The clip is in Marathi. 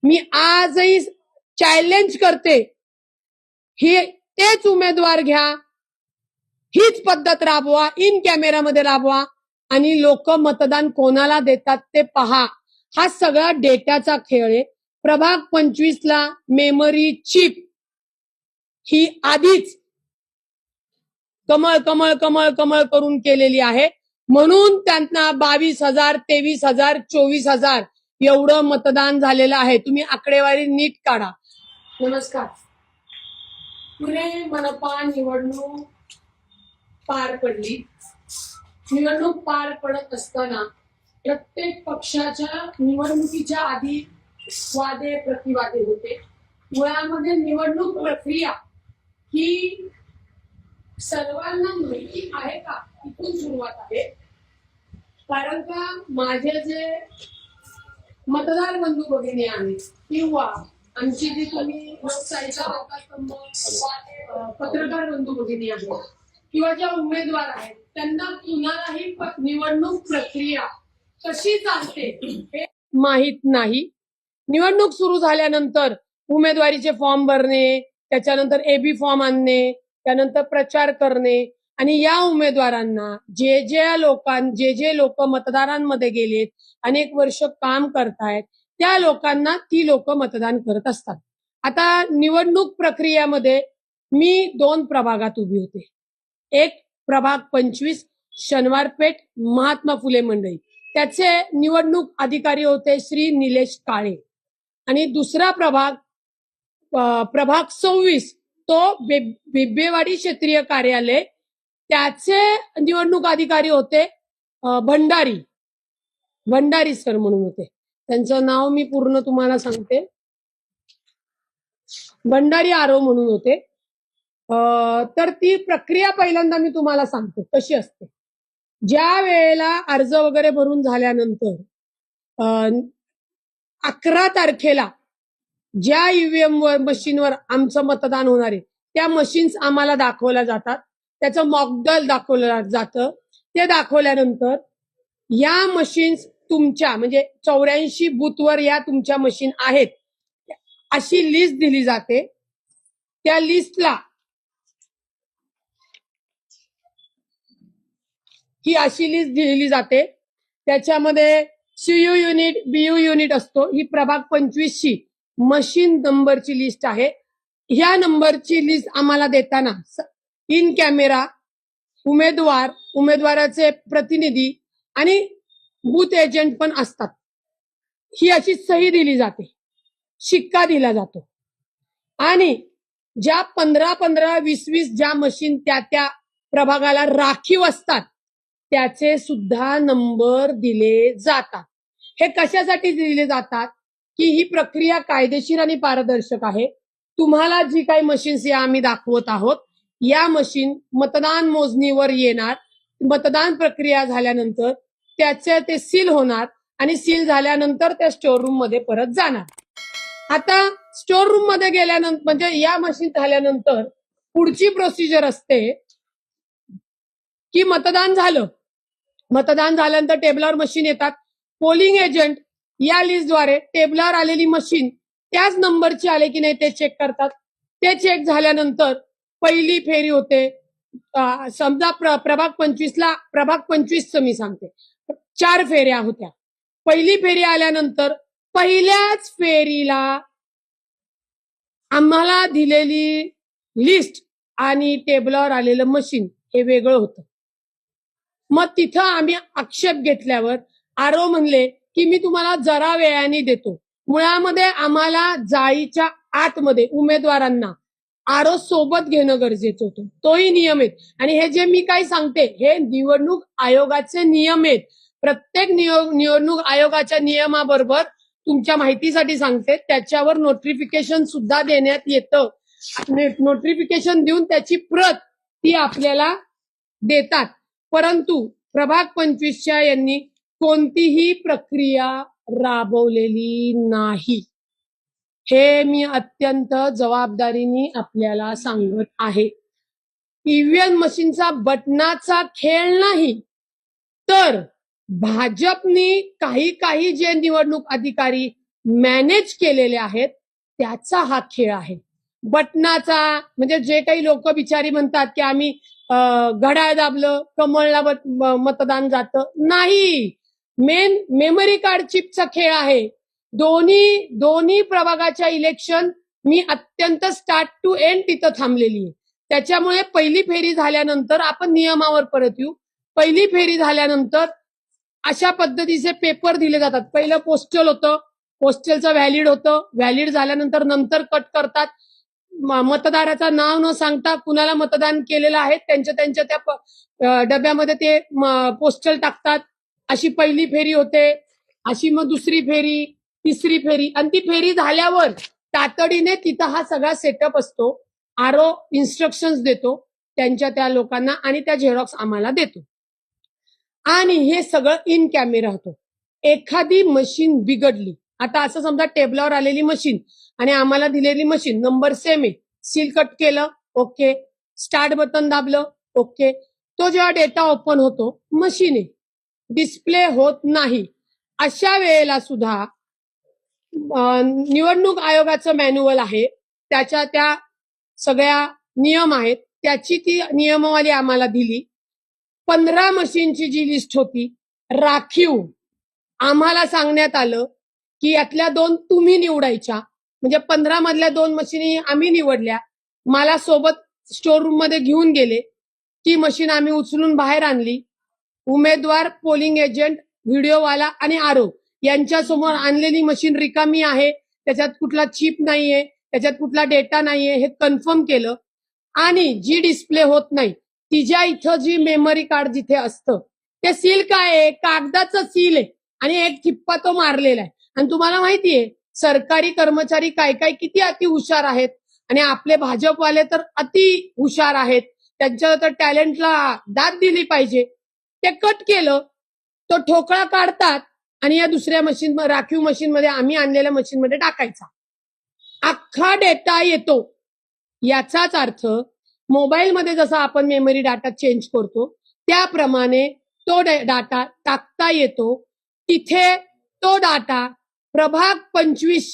मी आजही चॅलेंज करते, ही तेच उमेदवार घ्या, हीच पद्धत राबवा, इन कॅमेरामध्ये राबवा आणि लोक मतदान कोणाला देतात ते पहा. हा सगळा डेटाचा खेळ आहे. प्रभाग 25 ला मेमरी चिप ही आधीच कमळ कमळ कमळ कमळ करून केलेली आहे, म्हणून त्यांना 22,000, 23,000, 24,000 एवढं मतदान झालेलं आहे. तुम्ही आकडेवारी नीट काढा. नमस्कार. पुणे मनपा निवडणूक पार पडली. निवडणूक पार पडत असताना प्रत्येक पक्षाच्या निवडणुकीच्या आधी वादे प्रतिवादे होते. मुळामध्ये निवडणूक प्रक्रिया ही सर्वांना माहिती आहे का, इथून सुरुवात आहे. कारण का माझे जे मतदार बंधू भगिनी आहेत किंवा आमची जी तुम्ही लोकशाहीचा पत्रकार बंधू भगिनी आहेत किंवा ज्या उमेदवार आहेत, त्यांना कुणालाही निवडणूक प्रक्रिया कशी चालते हे माहित नाही. निवडणूक सुरू झाल्यानंतर उमेदवारीचे फॉर्म भरणे, त्याच्यानंतर एबी फॉर्म आणणे, त्यानंतर प्रचार करणे आणि या उमेदवारांना जे लोक मतदारांमध्ये गेलेत, अनेक वर्ष काम करतायत, त्या लोकांना ती लोक मतदान करत असतात. आता निवडणूक प्रक्रियेमध्ये मी 2 प्रभागात उभी होते. एक प्रभाग 25 शनिवारपेठ महात्मा फुले मंडई, त्याचे निवडणूक अधिकारी होते श्री निलेश काळे. आणि दुसरा प्रभाग 26 तो बिब्बेवाडी क्षेत्रीय कार्यालय, त्याचे निवडणूक अधिकारी होते भंडारी सर म्हणून होते. त्यांचं नाव मी पूर्ण तुम्हाला सांगते, भंडारी आरव म्हणून होते. तर ती प्रक्रिया पहिल्यांदा मी तुम्हाला सांगते कशी असते. ज्या वेळेला अर्ज वगैरे भरून झाल्यानंतर 11 तारखेला ज्या ईव्हीएम मशीनवर आमचं मतदान होणार आहे त्या मशीन्स आम्हाला दाखवल्या जातात. त्याचं मॉकड्रिल दाखवलं जातं. ते दाखवल्यानंतर या मशीन्स तुमच्या म्हणजे 84 बूथवर या तुमच्या मशीन आहेत अशी लिस्ट दिली जाते. त्या लिस्टला ही अशी लिस्ट दिली जाते. त्याच्यामध्ये सीयू युनिट, बीयू युनिट असतो. ही प्रभाग 25 ची मशीन नंबरची लिस्ट आहे. ह्या नंबरची लिस्ट आम्हाला देताना इन कॅमेरा उमेदवाराचे प्रतिनिधी आणि बूथ एजंट पण असतात. ही अशी सही दिली जाते, शिक्का दिला जातो आणि ज्या 15-15, 20-20 ज्या मशीन त्या प्रभागाला राखीव असतात त्याचे सुद्धा नंबर दिले जातात. हे कशासाठी दिले जातात की ही प्रक्रिया कायदेशीर आणि पारदर्शक आहे. तुम्हाला जी काही मशीन्स या आम्ही दाखवत आहोत, या मशीन मतदान मोजणीवर येणार. मतदान प्रक्रिया झाल्यानंतर त्याचे ते सील होणार आणि सील झाल्यानंतर त्या स्टोर रूम मध्ये परत जाणार. आता स्टोर रूम मध्ये गेल्यानंतर म्हणजे या मशीन झाल्यानंतर पुढची प्रोसिजर असते की मतदान झालं. मतदान झाल्यानंतर टेबलावर मशीन येतात. पोलिंग एजंट या लिस्टद्वारे टेबलावर आलेली मशीन त्याच नंबरची आले की नाही ते चेक करतात. ते चेक झाल्यानंतर पहिली फेरी होते. समजा प्रभाग 25चं मी सांगते 4 फेऱ्या होत्या. पहिली फेरी आल्यानंतर पहिल्याच फेरीला आम्हाला दिलेली लिस्ट आणि टेबलावर आलेलं मशीन हे वेगळं होतं. मग तिथं आम्ही आक्षेप घेतल्यावर आरव म्हणले की मी तुम्हाला जरा वेळाने देतो. मुळामध्ये आम्हाला जाळीच्या आतमध्ये उमेदवारांना आरव सोबत घेणं गरजेचं होतं. तोही नियम आहे आणि हे जे मी काही सांगते हे निवडणूक आयोगाचे नियम आहेत. प्रत्येक निवडणूक आयोगाच्या नियमाबरोबर तुमच्या माहितीसाठी सांगते, त्याच्यावर नोटिफिकेशन सुद्धा देण्यात येतं. नोटिफिकेशन देऊन त्याची प्रत ती आपल्याला देतात. परंतु प्रभाग 25च्या यांनी कोणतीही प्रक्रिया राबवलेली नाही. हे मी अत्यंत जबाबदारीने आपल्याला सांगत आहे. ईव्हीएम मशीनचा बटनाचा खेळ नाही, तर भाजपने काही जे निवडणूक अधिकारी मॅनेज केलेले आहेत त्याचा हा खेळ आहे. बटनाचा म्हणजे जे काही लोक बिचारी म्हणतात की आम्ही घड्याळ दाबलं कमळला मतदान जातं, नाही. मेन मेमरी कार्ड चिपचा खेळ आहे. दोन्ही प्रभागाच्या इलेक्शन मी अत्यंत स्टार्ट टू एंड तिथं थांबलेली आहे. त्याच्यामुळे पहिली फेरी झाल्यानंतर आपण नियमावर परत येऊ. पहिली फेरी झाल्यानंतर अशा पद्धतीचे पेपर दिले जातात. पहिलं पोस्टल होतं, पोस्टलचं व्हॅलिड होतं, व्हॅलिड झाल्यानंतर नंतर कट करतात. मतदाराचं नाव न सांगता कुणाला मतदान केलेलं आहे त्यांच्या त्या डब्यामध्ये ते पोस्टल टाकतात. अशी पहिली फेरी होते. अशी मग दुसरी फेरी, तिसरी फेरी, आणि ती फेरी झाल्यावर तातडीने तिथं हा सगळा सेटअप असतो. आरओ इन्स्ट्रक्शन्स देतो त्यांच्या त्या लोकांना आणि त्या झेरॉक्स आम्हाला देतो. आणि हे सगळं इन कॅमेरा होतं. एखादी मशीन बिघडली, आता असं समजा टेबलावर आलेली मशीन आणि आम्हाला दिलेली मशीन नंबर सेम आहे, सील कट केलं, ओके, स्टार्ट बटन दाबलं, ओके. तो जेव्हा डेटा ओपन होतो, मशीन आहे, डिस्प्ले होत नाही. अशा वेळेला सुद्धा निवडणूक आयोगाचं मॅन्युअल आहे, त्याच्या त्या सगळ्या नियम आहेत, त्याची ती नियमावली आम्हाला दिली. 15 मशीनची जी लिस्ट होती राखीव, आम्हाला सांगण्यात आलं की यातल्या 2 तुम्ही निवडायच्या. म्हणजे 15 मधल्या 2 मशीनी आम्ही निवडल्या. मला सोबत स्टोर रूम मध्ये घेऊन गेले. ती मशीन आम्ही उचलून बाहेर आणली. उमेदवार, पोलिंग एजंट, व्हिडिओवाला आणि आरओ यांच्या समोर आणलेली मशीन रिकामी आहे, त्याच्यात कुठला चिप नाहीये, त्याच्यात कुठला डेटा नाहीये हे कन्फर्म केलं. आणि जी डिस्प्ले होत नाही तिच्या इथं जी मेमरी कार्ड जिथे असतं ते सील काय आहे, कागदाचं सील आहे आणि एक ठिप्पा तो मारलेला आहे. आणि तुम्हाला माहितीये सरकारी कर्मचारी काय काय किती अति हुशार आहेत आणि आपले भाजपवाले तर अति हुशार आहेत. त्यांच्या तर टॅलेंटला दाद दिली पाहिजे. ते कट केलं, तो ठोकळा काढतात आणि या दुसऱ्या मशीन, राखीव मशीन मध्ये, आम्ही आणलेल्या मशीन मध्ये टाकायचा. अख्खा डेटा येतो. याचाच अर्थ मोबाईलमध्ये जसा आपण मेमरी डाटा चेंज करतो त्याप्रमाणे तो डाटा टाकता येतो. तिथे तो डाटा प्रभाग 25